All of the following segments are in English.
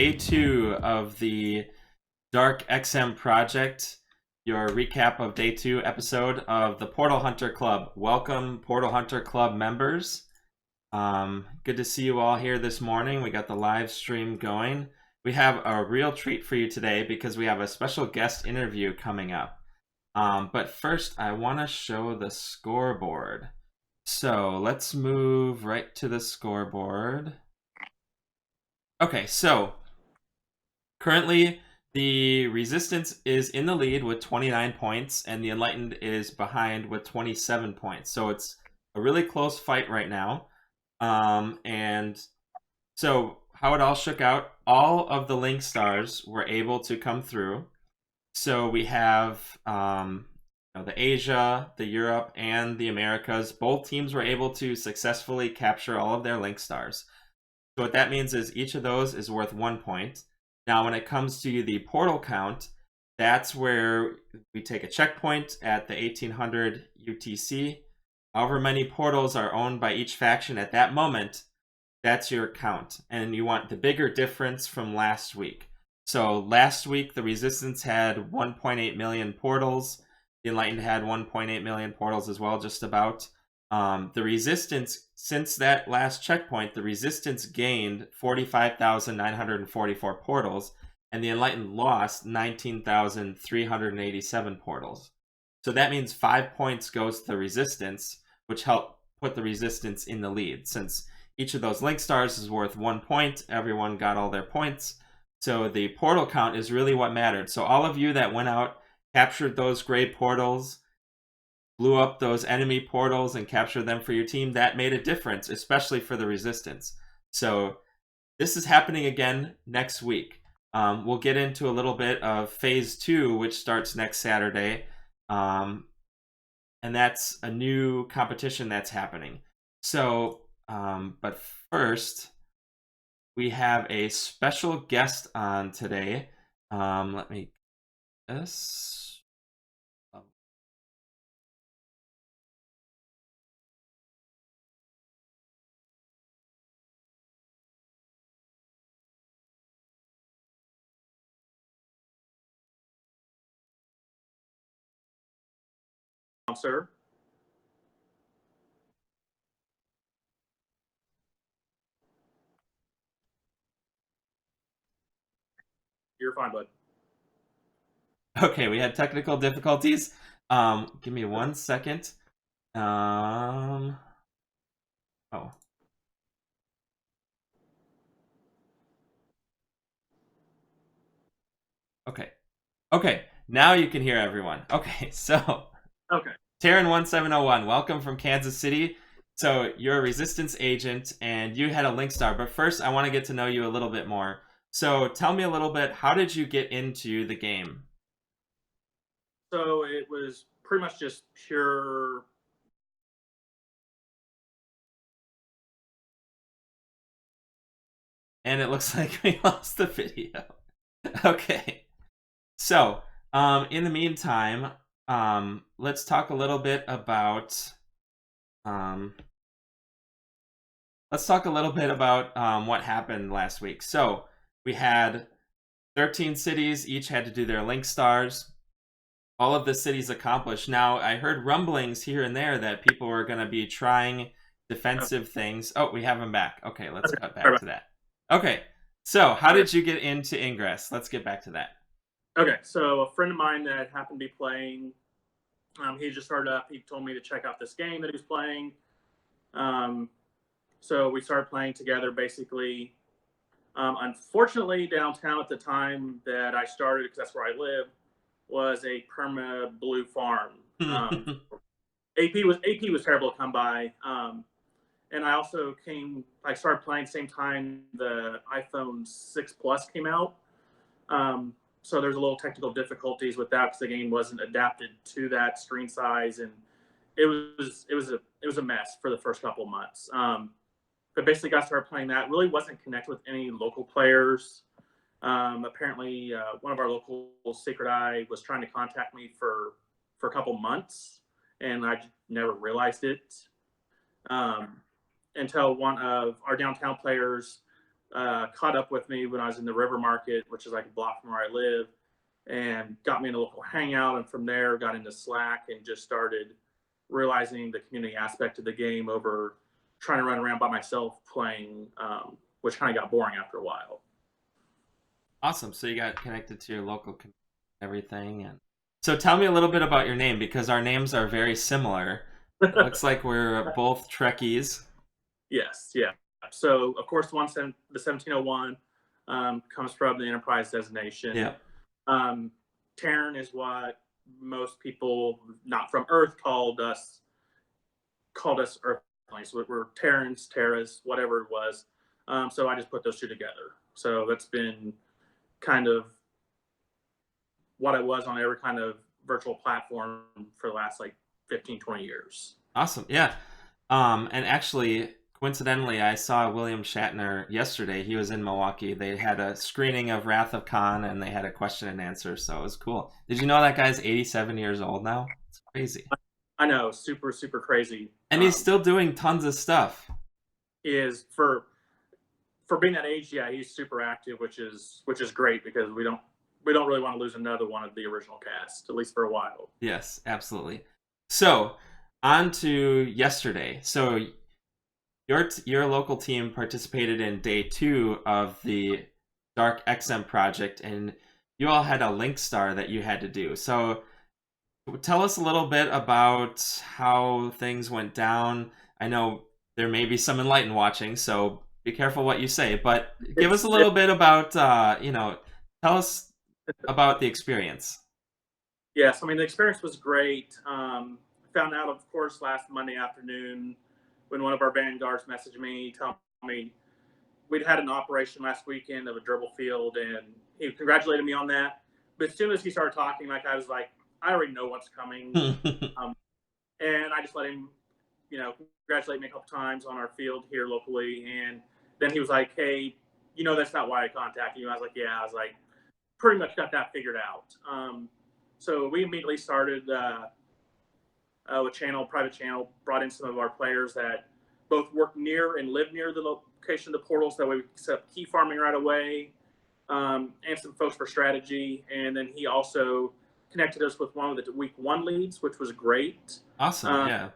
day 2 of the Dark XM project, your recap of day 2 episode of the Portal Hunter Club. Welcome, Portal Hunter Club members. Good to see you all here this morning. We got the live stream going. We have a real treat for you today because we have a special guest interview coming up. But first, I want to show the scoreboard. So let's move right to the scoreboard. Okay, so currently the Resistance is in the lead with 29 points, and the Enlightened is behind with 27 points. So it's a really close fight right now. And so how it all shook out, all of the Link stars were able to come through. So we have the Asia, the Europe, and the Americas. Both teams were able to successfully capture all of their Link stars. So what that means is each of those is worth 1 point. Now, when it comes to the portal count, that's where we take a checkpoint at the 1800 UTC. However many portals are owned by each faction at that moment, that's your count. And you want the bigger difference from last week. So last week, the Resistance had 1.8 million portals. The Enlightened had 1.8 million portals as well, just about. The Resistance, since that last checkpoint, the Resistance gained 45,944 portals, and the Enlightened lost 19,387 portals. So that means 5 points goes to the Resistance, which helped put the Resistance in the lead. Since each of those Link stars is worth 1 point, everyone got all their points. So the portal count is really what mattered. So all of you that went out, captured those gray portals, blew up those enemy portals and captured them for your team, that made a difference, especially for the Resistance. So this is happening again next week. We'll get into a little bit of Phase 2, which starts next Saturday. And that's a new competition that's happening. So, but first, we have a special guest on today. Let me get this. Sir. You're fine, bud. Okay, we had technical difficulties. Give me 1 second. Oh. Okay, now you can hear everyone. Okay, so Okay. Terran1701, welcome from Kansas City. So you're a Resistance agent and you had a Link star, but first I want to get to know you a little bit more. So tell me a little bit, how did you get into the game? So it was pretty much just pure. And it looks like we lost the video. Okay. So, in the meantime, let's talk a little bit about what happened last week. So we had 13 cities, each had to do their Link stars. All of the cities accomplished. Now, I heard rumblings here and there that people were going to be trying defensive things. Oh, we have them back. Okay, let's cut back to that. Okay, so how did you get into Ingress? Let's get back to that. Okay, so a friend of mine that happened to be playing, he just started up. He told me to check out this game that he was playing. So we started playing together, basically. Unfortunately, downtown at the time that I started, because that's where I live, was a perma blue farm. AP was terrible to come by. And I also started playing the same time the iPhone 6 Plus came out. So there's a little technical difficulties with that because the game wasn't adapted to that screen size, and it was a mess for the first couple of months. But basically, got started playing that. Really wasn't connected with any local players. Apparently, one of our local Sacred Eye was trying to contact me for a couple months, and I never realized it until one of our downtown players caught up with me when I was in the River Market, which is like a block from where I live, and got me in a local hangout. And from there, got into Slack and just started realizing the community aspect of the game over trying to run around by myself playing, which kind of got boring after a while. Awesome. So you got connected to your local community and everything. And so tell me a little bit about your name, because our names are very similar. It looks like we're both Trekkies. Yes, yeah. So of course, the 1701 comes from the Enterprise designation. Yeah. Terran is what most people not from Earth called us Earthlings. We're Terrans, Terras, whatever it was. So I just put those two together. So that's been kind of what I was on every kind of virtual platform for the last like 15, 20 years. Awesome. Yeah. And actually, coincidentally, I saw William Shatner yesterday. He was in Milwaukee. They had a screening of Wrath of Khan, and they had a question and answer, so it was cool. Did you know that guy's 87 years old now? It's crazy. I know, super, super crazy. And he's still doing tons of stuff. He is for being that age. Yeah, he's super active, which is great, because we don't really want to lose another one of the original cast, at least for a while. Yes, absolutely. So on to yesterday. So your local team participated in day 2 of the Dark XM project, and you all had a link star that you had to do. So tell us a little bit about how things went down. I know there may be some Enlightened watching, so be careful what you say, but give us a little bit about, tell us about the experience. Yes, I mean, the experience was great. Found out, of course, last Monday afternoon when one of our vanguards messaged me, telling me we'd had an operation last weekend of a gerbil field, and he congratulated me on that. But as soon as he started talking, I was like, I already know what's coming. And I just let him, congratulate me a couple times on our field here locally. And then he was like, hey, that's not why I contacted you. I was like, yeah. I was like, pretty much got that figured out. So we immediately started a private channel, brought in some of our players that both work near and live near the location of the portals. That way we set up key farming right away, and some folks for strategy. And then he also connected us with one of the week 1 leads, which was great. Awesome, yeah.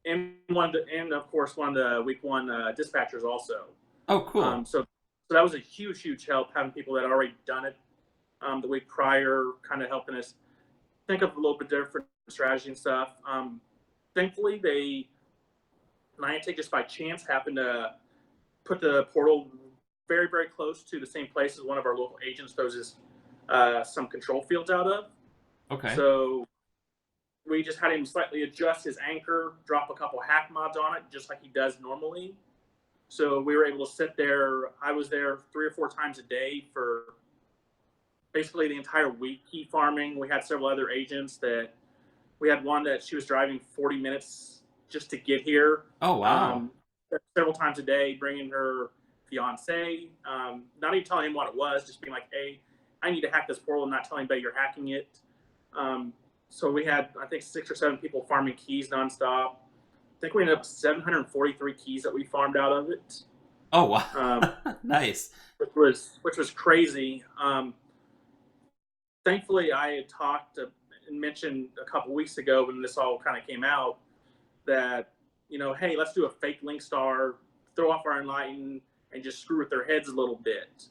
And of course one of the week 1 dispatchers also. Oh, cool. So that was a huge help, having people that had already done it the week prior, kind of helping us think of a little bit different strategy and stuff. Thankfully, Niantic just by chance happened to put the portal very, very close to the same place as one of our local agents throws some control fields out of. Okay. So we just had him slightly adjust his anchor, drop a couple hack mods on it, just like he does normally. So we were able to sit there. I was there 3 or 4 times a day for basically the entire week key farming. We had several other agents that we had one that she was driving 40 minutes just to get here. Oh, wow. Several times a day, bringing her fiance, not even telling him what it was, just being like, hey, I need to hack this portal, and not telling anybody you're hacking it. So we had, I think, 6 or 7 people farming keys nonstop. I think we ended up with 743 keys that we farmed out of it. Oh, wow. Nice. Which was crazy. Thankfully, I had talked and mentioned a couple weeks ago when this all kind of came out that, hey, let's do a fake link star, throw off our Enlighten, and just screw with their heads a little bit.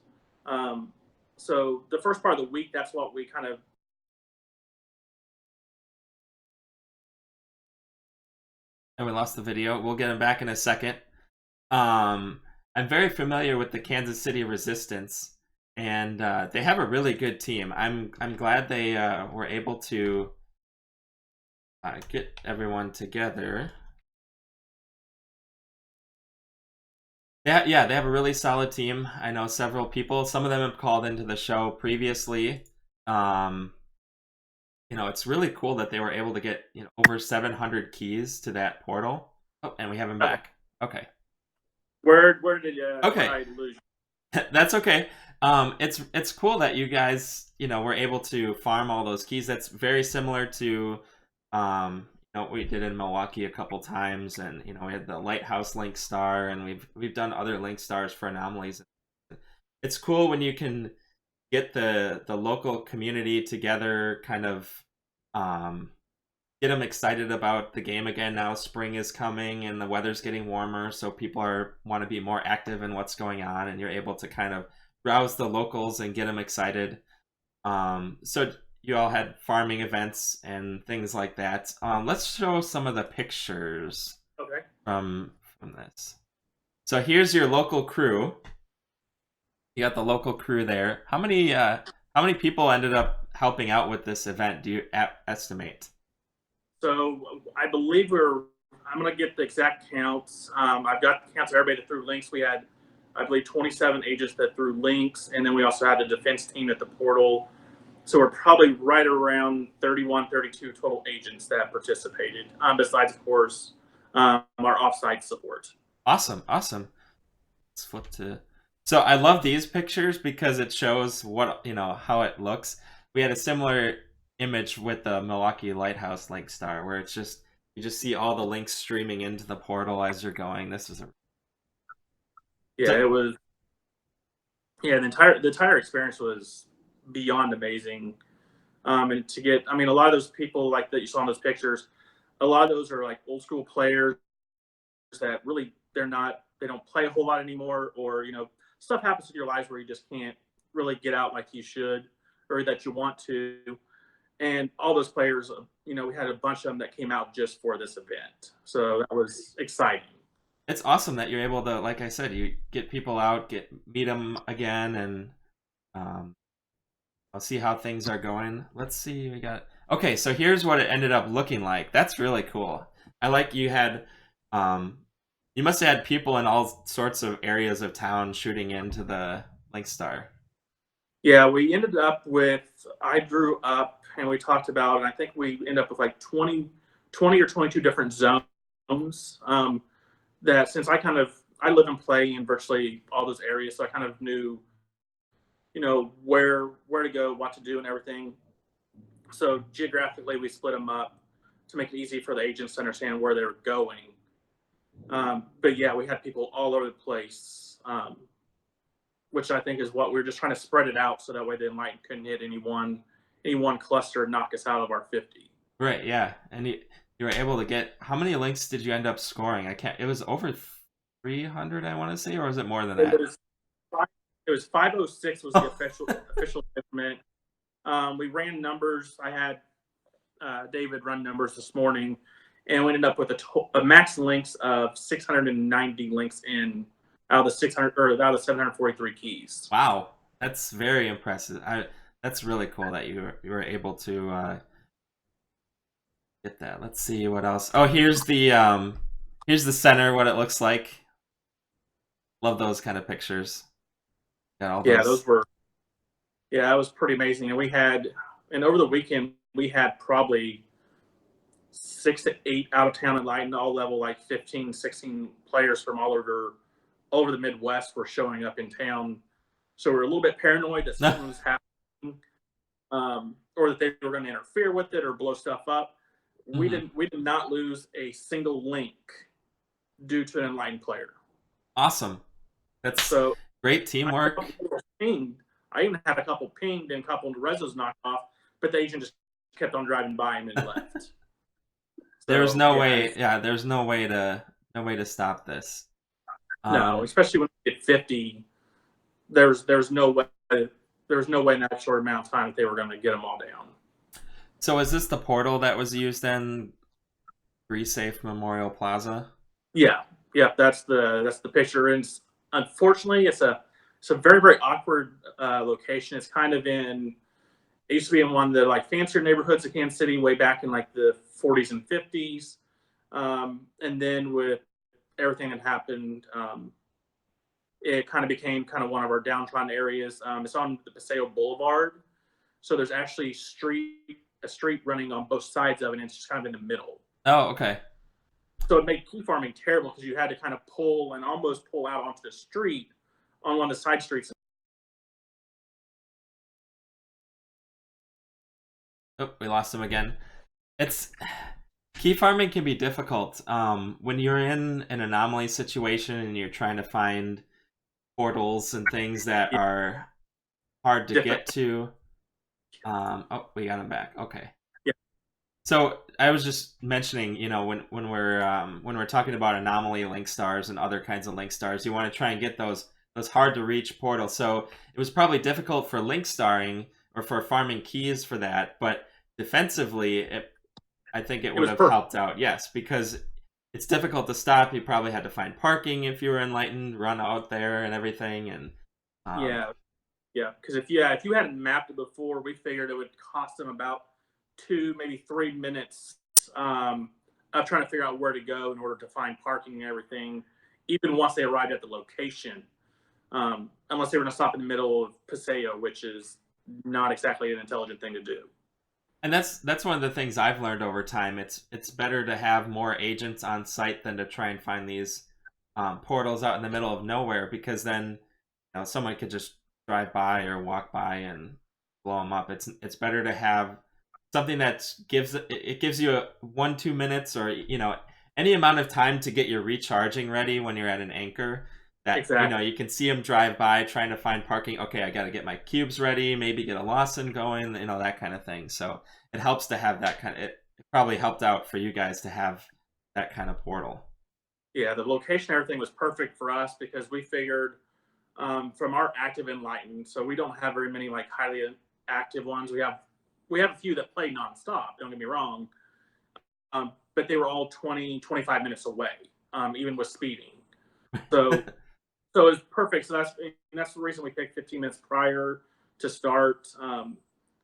So the first part of the week, that's what we kind of. And we lost the video. We'll get him back in a second. I'm very familiar with the Kansas City Resistance, and they have a really good team. I'm glad they were able to get everyone together. Yeah, they have a really solid team. I know several people. Some of them have called into the show previously. It's really cool that they were able to get over 700 keys to that portal. Oh, and we have him back. Okay. Where did okay. I lose you? That's okay. It's cool that you guys were able to farm all those keys. That's very similar to what we did in Milwaukee a couple times, and we had the Lighthouse Link Star, and we've done other Link Stars for anomalies it's cool when you can get the local community together, kind of get them excited about the game again. Now spring is coming and the weather's getting warmer, so people want to be more active in what's going on, and you're able to kind of rouse the locals and get them excited. So you all had farming events and things like that. Let's show some of the pictures Okay. from this. So here's your local crew. You got the local crew there. How many people ended up helping out with this event? Do you estimate? So I believe I'm going to get the exact counts. I've got the counts of everybody that threw links. We had, I believe, 27 agents that threw links, and then we also had the defense team at the portal. So we're probably right around 31, 32 total agents that participated, besides, of course, our offsite support. Awesome. Let's flip to... So I love these pictures because it shows how it looks. We had a similar image with the Milwaukee Lighthouse Link Star, where it's just you just see all the links streaming into the portal as you're going. This is it was. Yeah, the entire experience was beyond amazing. And to get, a lot of those people like that you saw in those pictures, a lot of those are like old school players that really they don't play a whole lot anymore, or stuff happens in your lives where you just can't really get out like you should or that you want to. And all those players, we had a bunch of them that came out just for this event. So that was exciting. It's awesome that you're able to, like I said, you get people out, meet them again, and I'll see how things are going. Let's see, okay, so here's what it ended up looking like. That's really cool. I like you had, you must have had people in all sorts of areas of town shooting into the Link Star. Yeah, we ended up I drew up and we talked about, and I think we ended up with like 20 or 22 different zones, that since I live and play in virtually all those areas, so I kind of knew, where to go, what to do, and everything. So geographically, we split them up to make it easy for the agents to understand where they were going. But yeah, we had people all over the place, which I think is what we were just trying to spread it out so that way the enlightened couldn't hit any one cluster and knock us out of our 50. Right. Yeah, and you were able to get, how many links did you end up scoring? It was over 300, I want to say, or was it more than that? It was 506 was the official measurement. We ran numbers. I had David run numbers this morning, and we ended up with a max links of 690 links out of the 743 keys. Wow, that's very impressive. That's really cool that you were able to get that. Let's see what else. Oh, here's the center, what it looks like. Love those kind of pictures. That was pretty amazing. And over the weekend we had probably 6 to 8 out of town enlightened, all level, like 15, 16 players from all over the Midwest were showing up in town. So we're a little bit paranoid that something was happening, or that they were going to interfere with it or blow stuff up. Mm-hmm. We did not lose a single link due to an enlightened player. Awesome. That's great teamwork. I even had a couple pinged and a couple of resos knocked off, but the agent just kept on driving by him and left. There's no way to stop this. No, especially when we get 50. There's no way in that short amount of time that they were going to get them all down. So is this the portal that was used in Resafe Memorial Plaza? Yeah, that's the picture. And unfortunately, it's a very, very awkward location. It's kind of it used to be in one of the like fancier neighborhoods of Kansas City way back in like the 40s and 50s. And then with everything that happened, it kind of became kind of one of our downtrodden areas. It's on the Paseo Boulevard. So there's actually a street running on both sides of it, and it's just kind of in the middle. Oh, okay. So it made key farming terrible because you had to kind of pull and almost pull out onto the street on one of the side streets. Oh, we lost him again. Key farming can be difficult when you're in an anomaly situation and you're trying to find portals and things that are hard to Different. get to. Oh, we got him back. Okay. Yeah. So I was just mentioning, when we're talking about anomaly link stars and other kinds of link stars, you want to try and get those hard to reach portals. So it was probably difficult for link starring or for farming keys for that, but defensively, I think it would was have perfect. helped out. Yes, because it's difficult to stop. You probably had to find parking if you were enlightened, run out there and everything, and um, Yeah. Yeah. Because if you hadn't mapped it before, we figured it would cost them about 2, maybe 3 minutes of trying to figure out where to go in order to find parking and everything, even once they arrived at the location. Unless they were going to stop in the middle of Paseo, which is not exactly an intelligent thing to do. and that's one of the things I've learned over time. It's better to have more agents on site than to try and find these portals out in the middle of nowhere, because then someone could just drive by or walk by and blow them up. It's better to have something that gives you 1-2 minutes, or any amount of time to get your recharging ready when you're at an anchor, that Exactly. you can see them drive by trying to find parking. Okay, I got to get my cubes ready, maybe get a Lawson going, that kind of thing. So it helps to have that kind of it probably helped out for you guys to have that kind of portal. Yeah, the location, everything was perfect for us because we figured from our active enlightened, so we don't have very many like highly active ones. We have a few that play nonstop. Don't get me wrong, but they were all 20, 25 minutes away, even with speeding. So so it's perfect. So that's the reason we picked 15 minutes prior to start, and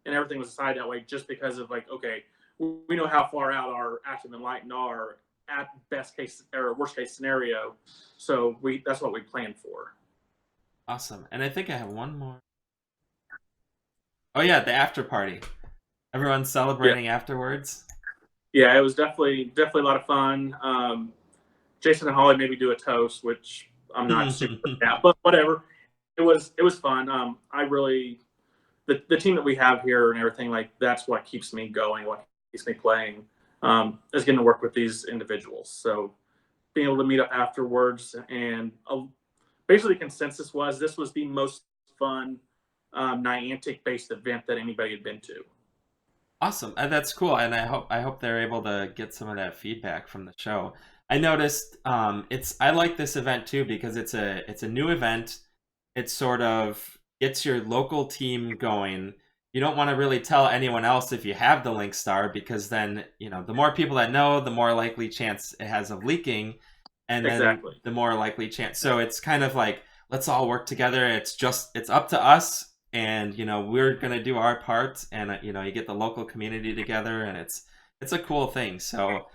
everything was decided that way, just because of like, okay, we know how far out our active enlightened are at best case or worst case scenario, so we that's what we planned for. Awesome. And I think I have one more. Oh yeah, the after party. Everyone's Yeah, celebrating afterwards. yeah, it was definitely a lot of fun. Jason and Holly maybe do a toast, which I'm not super at, but whatever. It was fun. I really the team that we have here and everything, like that's what keeps me going, what keeps me playing, is getting to work with these individuals. So being able to meet up afterwards and basically the consensus was this was the most fun Niantic based event that anybody had been to. Awesome. That's cool, and I hope they're able to get some of that feedback from the show. I noticed I like this event too because it's a new event. It sort of gets your local team going. You don't want to really tell anyone else if you have the Link Star, because then, the more people that know, the more likely chance it has of leaking, and then Exactly. the more likely chance. So it's kind of like, let's all work together. It's up to us, and we're gonna do our part, and you get the local community together, and it's a cool thing. So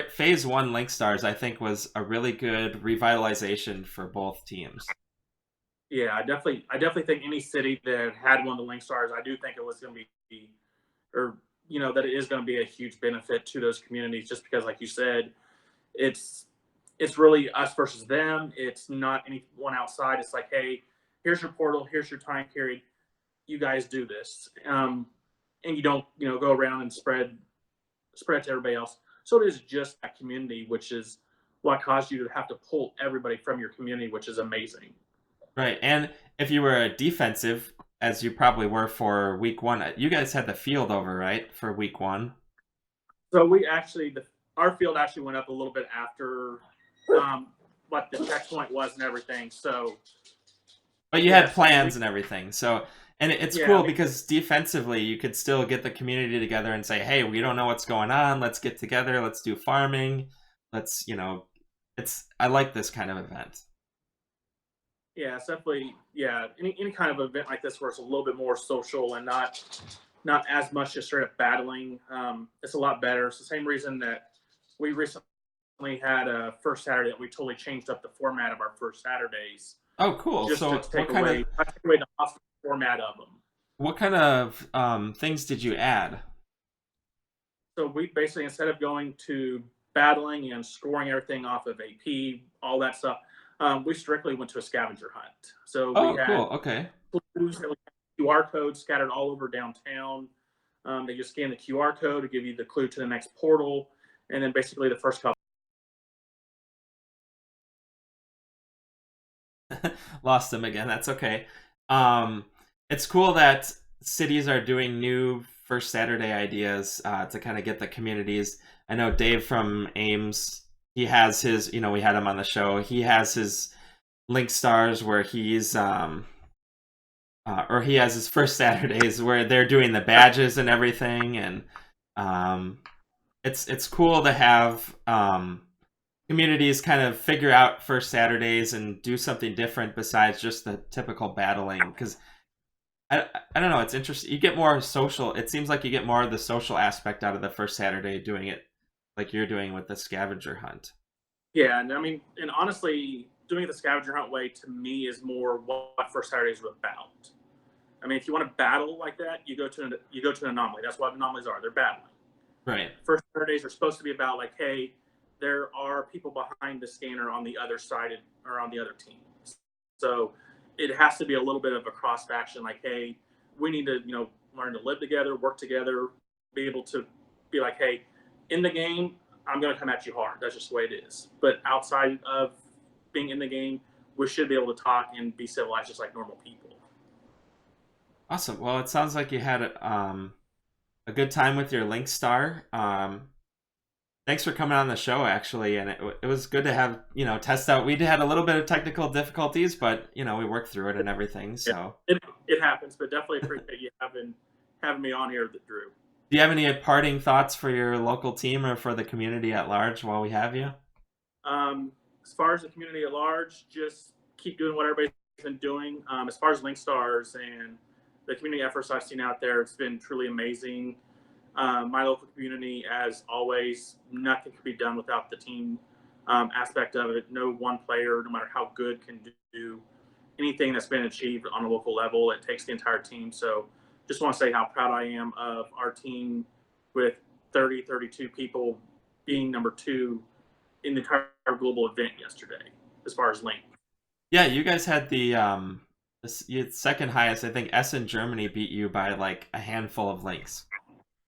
phase one Link Stars, I think, was a really good revitalization for both teams. Yeah, I definitely think any city that had one of the Link Stars, I do think it was going to be, or that it is going to be a huge benefit to those communities, just because, like you said, it's it's really us versus them. It's not anyone outside. It's like, hey, here's your portal, here's your time period. You guys do this, and you don't go around and spread to everybody else. So it is just that community, which is what caused you to have to pull everybody from your community, which is amazing. Right. And if you were a defensive, as you probably were for week one, you guys had the field over, right, for week one? So our field actually went up a little bit after what the checkpoint was and everything. So But you yeah, had so plans and everything. So, and it's yeah, cool because defensively, you could still get the community together and say, hey, we don't know what's going on. Let's get together. Let's do farming. Let's, I like this kind of event. it's definitely any kind of event like this where it's a little bit more social and not as much just straight up battling. It's a lot better. It's the same reason that we recently had a first Saturday that we totally changed up the format of our first Saturdays Oh, cool. just to So, take away the hostile format of them. what kind of things did you add? So we basically, instead of going to battling and scoring everything off of AP, all that stuff, we strictly went to a scavenger hunt. So we Oh, had cool. Okay. clues and we had QR codes scattered all over downtown. They just scan the QR code to give you the clue to the next portal, and then basically the first couple lost them again. That's okay. Um, it's cool that cities are doing new First Saturday ideas to kind of get the communities. I know Dave from Ames, he has his, we had him on the show. He has his Link Stars where he's or he has his First Saturdays where they're doing the badges and everything, and it's cool to have communities kind of figure out First Saturdays and do something different besides just the typical battling. Because I don't know, it's interesting. You get more social. It seems like you get more of the social aspect out of the First Saturday doing it like you're doing with the scavenger hunt. Yeah, and I mean, and honestly, doing it the scavenger hunt way to me is more what First Saturdays are about. I mean, if you want to battle like that, you go to an anomaly. That's what anomalies are. They're battling. Right. First Saturdays are supposed to be about like, hey, there are people behind the scanner on the other side or on the other team. So it has to be a little bit of a cross faction. Like, hey, we need to learn to live together, work together, be able to be like, hey, in the game, I'm going to come at you hard. That's just the way it is. But outside of being in the game, we should be able to talk and be civilized just like normal people. Awesome. Well, it sounds like you had a good time with your Link Star. Thanks for coming on the show, actually, and it was good to have test out. We had a little bit of technical difficulties, but we worked through it and everything. So it happens, but definitely appreciate you having me on here, Drew. Do you have any parting thoughts for your local team or for the community at large while we have you? As far as the community at large, just keep doing what everybody's been doing. As far as Link Stars and the community efforts I've seen out there, it's been truly amazing. My local community, as always, nothing can be done without the team aspect of it. No one player, no matter how good, can do anything that's been achieved on a local level. It takes the entire team. So just want to say how proud I am of our team with 32 people being number 2 in the entire global event yesterday, as far as Link. Yeah, you guys had the second highest. I think Essen Germany beat you by like a handful of links.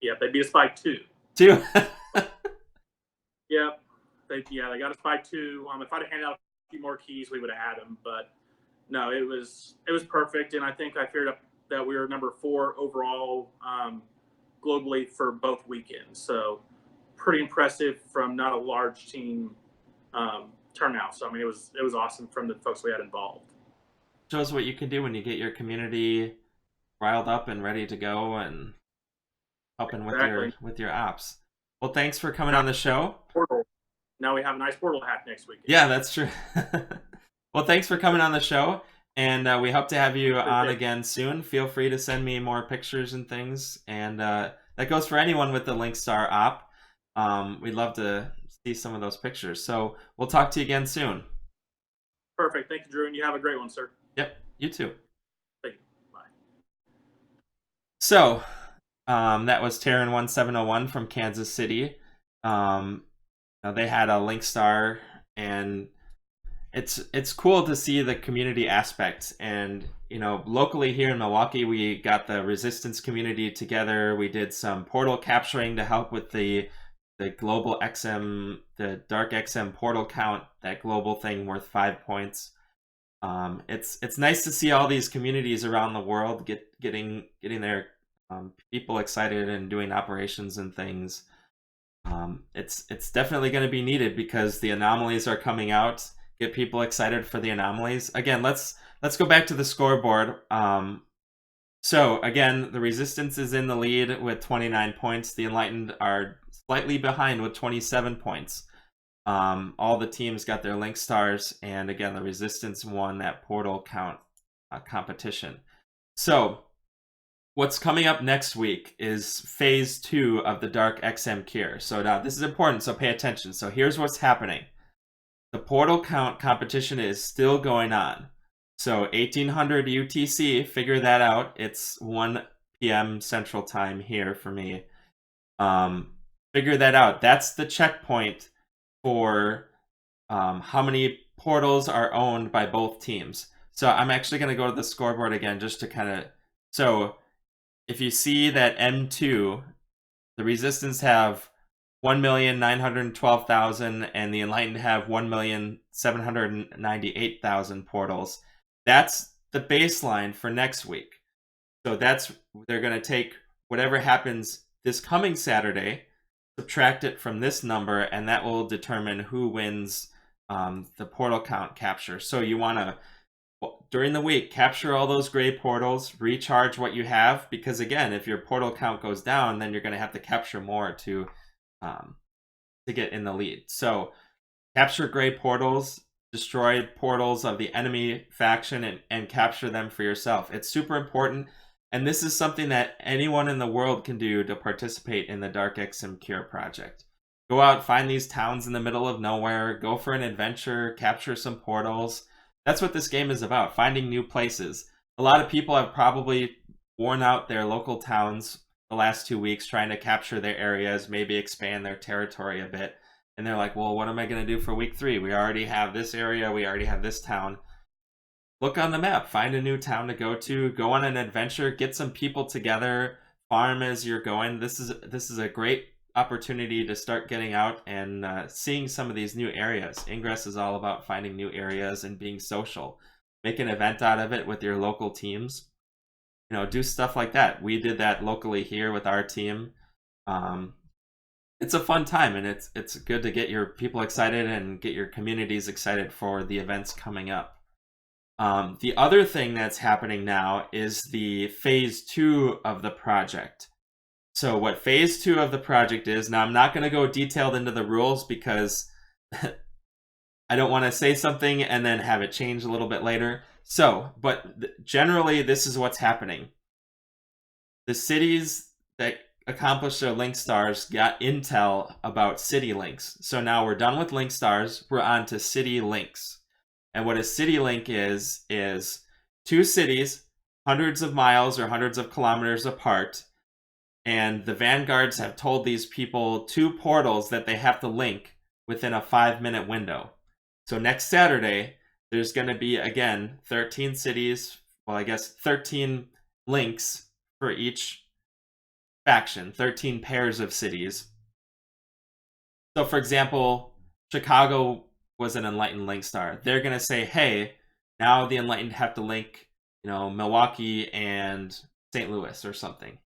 Yeah, they beat us by 2. 2? Yeah, they got us by 2. If I'd have handed out a few more keys, we would have had them. But no, it was perfect, and I think I figured out that we were number 4 overall globally for both weekends. So pretty impressive from not a large team turnout. So I mean, it was awesome from the folks we had involved. Shows what you can do when you get your community riled up and ready to go and helping with your ops. Well, thanks for coming on the show. Portal. Now we have a nice portal hack next week. Yeah, that's true. Well, thanks for coming on the show, and we hope to have you on again soon. Feel free to send me more pictures and things, and that goes for anyone with the Link Star op. We'd love to see some of those pictures. So we'll talk to you again soon. Perfect. Thank you, Drew, and you have a great one, sir. Yep, you too. Thank you. Bye. So that was Terran 1701 from Kansas City. They had a Link Star, and it's cool to see the community aspect. And locally here in Milwaukee, we got the Resistance community together. We did some portal capturing to help with the global XM, the Dark XM portal count, that global thing worth 5 points. It's nice to see all these communities around the world getting their people excited and doing operations and things. It's definitely going to be needed because the anomalies are coming out. Get people excited for the anomalies. Again, let's go back to the scoreboard. So again, the Resistance is in the lead with 29 points. The Enlightened are slightly behind with 27 points. All the teams got their Link Stars, and again, the Resistance won that portal count competition. So what's coming up next week is phase 2 of the Dark XM Cure. So now this is important, so pay attention. So here's what's happening. The portal count competition is still going on. So 1800 UTC, figure that out. It's 1 p.m. Central Time here for me. Figure that out. That's the checkpoint for how many portals are owned by both teams. So I'm actually going to go to the scoreboard again just to kind of... So if you see that M2, the Resistance have 1,912,000 and the Enlightened have 1,798,000 portals. That's the baseline for next week. So they're going to take whatever happens this coming Saturday, subtract it from this number, and that will determine who wins the portal count capture. So you want to, during the week, capture all those gray portals, recharge what you have, because again, if your portal count goes down, then you're going to have to capture more to get in the lead. So capture gray portals, destroy portals of the enemy faction, and capture them for yourself. It's super important, and this is something that anyone in the world can do to participate in the Dark XM Cure project. Go out, find these towns in the middle of nowhere, go for an adventure, capture some portals. That's what this game is about, finding new places. A lot of people have probably worn out their local towns the last 2 weeks trying to capture their areas, maybe expand their territory a bit. And they're like, well, what am I going to do for week 3? We already have this area, we already have this town. Look on the map, find a new town to go to, go on an adventure, get some people together, farm as you're going. This is a great opportunity to start getting out and seeing some of these new areas. Ingress is all about finding new areas and being social. Make an event out of it with your local teams. Do stuff like that. We did that locally here with our team. It's a fun time, and it's good to get your people excited and get your communities excited for the events coming up. The other thing that's happening now is the phase 2 of the project. So what phase 2 of the project is, now I'm not going to go detailed into the rules because I don't want to say something and then have it change a little bit later. So, but generally this is what's happening. The cities that accomplished their link stars got intel about city links. So now we're done with link stars, we're on to city links. And what a city link is 2 cities, hundreds of miles or hundreds of kilometers apart, and the vanguards have told these people 2 portals that they have to link within a 5-minute window. So next Saturday, there's going to be, again, 13 cities, 13 links for each faction, 13 pairs of cities. So for example, Chicago was an Enlightened link star. They're going to say, hey, now the Enlightened have to link, Milwaukee and St. Louis or something,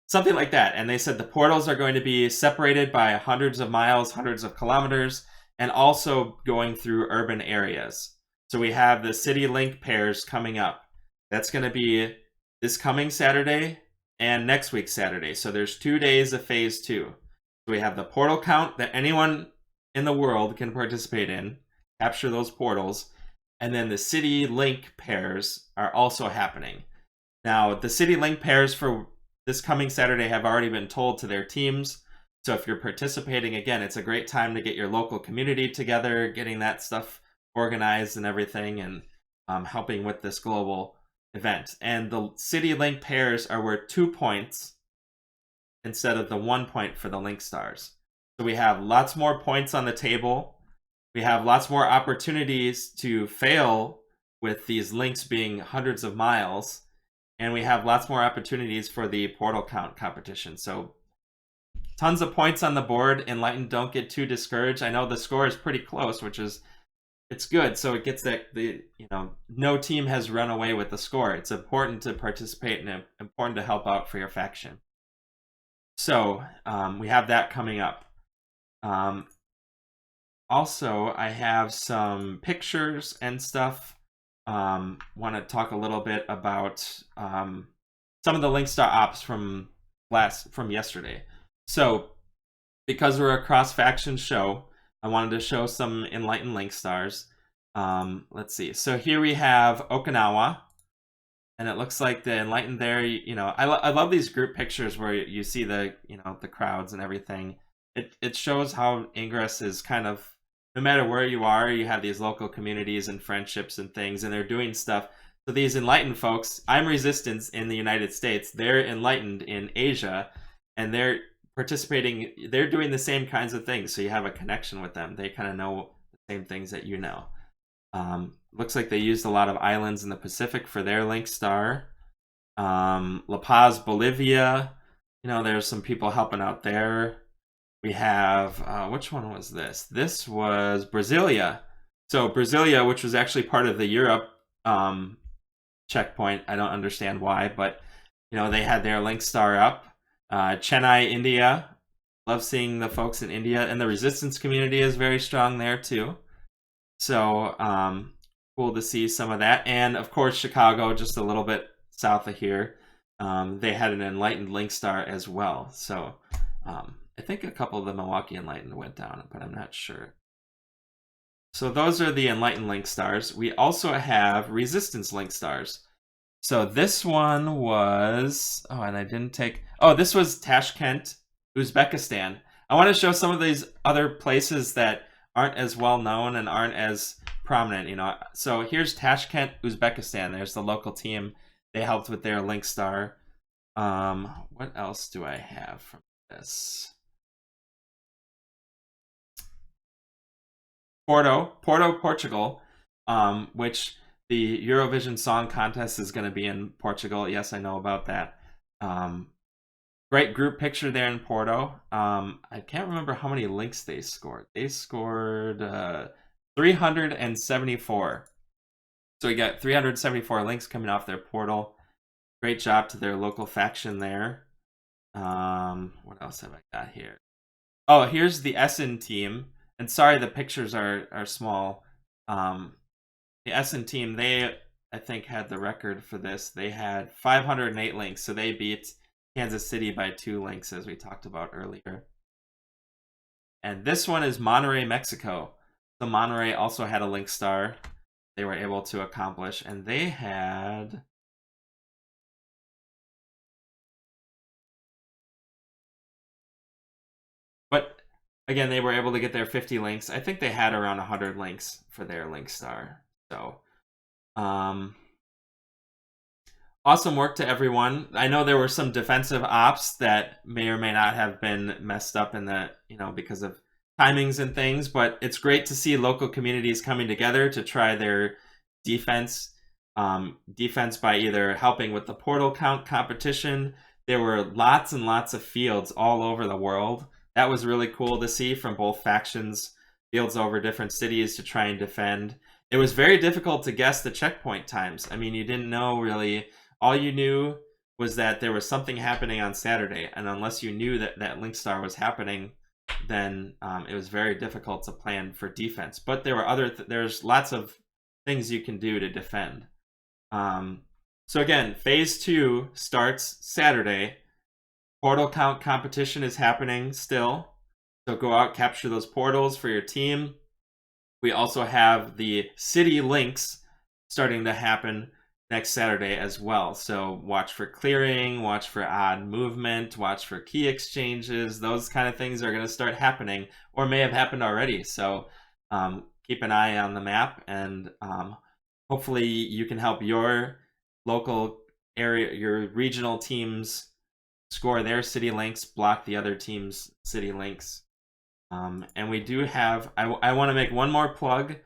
something like that. And they said the portals are going to be separated by hundreds of miles, hundreds of kilometers, and also going through urban areas. So we have the city link pairs coming up. That's going to be this coming Saturday and next week Saturday. So there's 2 days of phase 2. So we have the portal count that anyone in the world can participate in, capture those portals, and then the city link pairs are also happening. Now, the city link pairs for this coming Saturday have already been told to their teams. So if you're participating, again, it's a great time to get your local community together, getting that stuff organized and everything, and helping with this global event. And the city link pairs are worth 2 points instead of the 1 point for the link stars. So we have lots more points on the table. We have lots more opportunities to fail with these links being hundreds of miles. And we have lots more opportunities for the portal count competition. So tons of points on the board. Enlightened, don't get too discouraged. I know the score is pretty close, it's good. So it gets that no team has run away with the score. It's important to participate and important to help out for your faction. So we have that coming up. Also, I have some pictures and stuff. Want to talk a little bit about some of the Linkstar ops from yesterday. So, because we're a cross-faction show, I wanted to show some Enlightened Linkstars. Let's see. So here we have Okinawa, and it looks like the Enlightened there. I love these group pictures where you see the the crowds and everything. It shows how Ingress is kind of, no matter where you are, you have these local communities and friendships and things, and they're doing stuff. So these Enlightened folks, I'm Resistance in the United States, they're Enlightened in Asia, and they're participating, they're doing the same kinds of things, so you have a connection with them. They kind of know the same things that you know. Looks like they used a lot of islands in the Pacific for their Link Star. La Paz, Bolivia, there's some people helping out there. We have, which one was this? This was Brasilia. So Brasilia, which was actually part of the Europe checkpoint. I don't understand why, but they had their Link Star up. Chennai, India. Love seeing the folks in India, and the resistance community is very strong there too. So cool to see some of that. And of course, Chicago, just a little bit south of here, they had an Enlightened Link Star as well. So I think a couple of the Milwaukee Enlightened went down, but I'm not sure. So those are the Enlightened Link Stars. We also have Resistance Link Stars. So this one was, this was Tashkent, Uzbekistan. I want to show some of these other places that aren't as well known and aren't as prominent, So here's Tashkent, Uzbekistan. There's the local team. They helped with their Link Star. What else do I have from this? Porto, Portugal, which the Eurovision Song Contest is going to be in Portugal. Yes, I know about that. Great group picture there in Porto. I can't remember how many links they scored. They scored 374. So we got 374 links coming off their portal. Great job to their local faction there. What else have I got here? Oh, here's the Essen team. And sorry, the pictures are small. The Essen team, they, I think, had the record for this. They had 508 links, so they beat Kansas City by 2 links, as we talked about earlier. And this one is Monterrey, Mexico. So Monterrey also had a Link Star they were able to accomplish, and they had... But again, they were able to get their 50 links. I think they had around 100 links for their Link Star. So, awesome work to everyone. I know there were some defensive ops that may or may not have been messed up in the, because of timings and things, but it's great to see local communities coming together to try their defense. Defense by either helping with the portal count competition. There were lots and lots of fields all over the world. That was really cool to see from both factions, fields over different cities to try and defend. It was very difficult to guess the checkpoint times. I mean, you didn't know really. All you knew was that there was something happening on Saturday, and unless you knew that that Link Star was happening, then it was very difficult to plan for defense. But there were there's lots of things you can do to defend. So again, Phase 2 starts Saturday. Portal count competition is happening still. So go out, capture those portals for your team. We also have the city links starting to happen next Saturday as well. So watch for clearing, watch for odd movement, watch for key exchanges. Those kind of things are going to start happening or may have happened already. So keep an eye on the map, and hopefully you can help your local area, your regional teams score their city links, block the other team's city links. And we do have, I want to make one more plug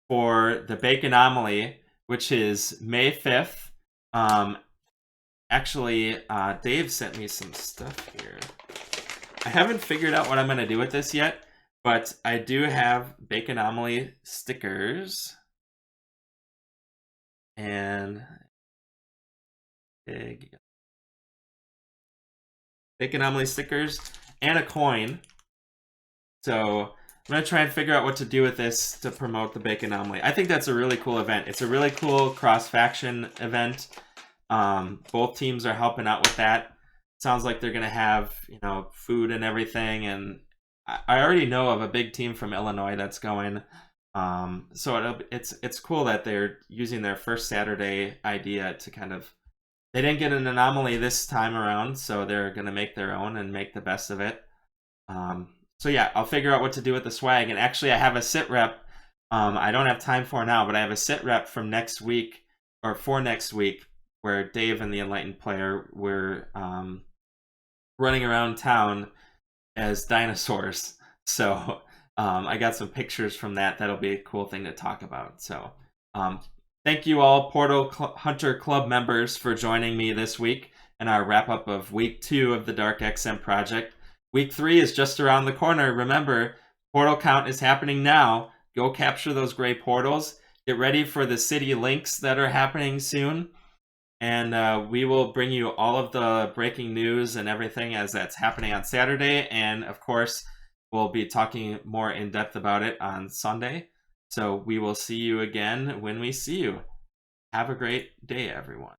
for the Bake Anomaly, which is May 5th. Actually, Dave sent me some stuff here. I haven't figured out what I'm going to do with this yet, but I do have Bake Anomaly stickers. And Bake Anomaly stickers and a coin. So I'm going to try and figure out what to do with this to promote the Bake Anomaly. I think that's a really cool event. It's a really cool cross-faction event. Both teams are helping out with that. Sounds like they're going to have, food and everything. And I already know of a big team from Illinois that's going. So it's cool that they're using their first Saturday idea to kind of... They didn't get an anomaly this time around, so they're going to make their own and make the best of it. So yeah, I'll figure out what to do with the swag. And actually, I have a sit rep. I don't have time for now, but I have a sit rep from next week, or for next week, where Dave and the Enlightened player were running around town as dinosaurs. So I got some pictures from that. That'll be a cool thing to talk about. So thank you all, Portal Hunter Club members, for joining me this week in our wrap-up of Week 2 of the Dark XM project. Week 3 is just around the corner. Remember, portal count is happening now. Go capture those gray portals. get ready for the city links that are happening soon. And we will bring you all of the breaking news and everything as that's happening on Saturday. And of course, we'll be talking more in depth about it on Sunday. So we will see you again when we see you. Have a great day, everyone.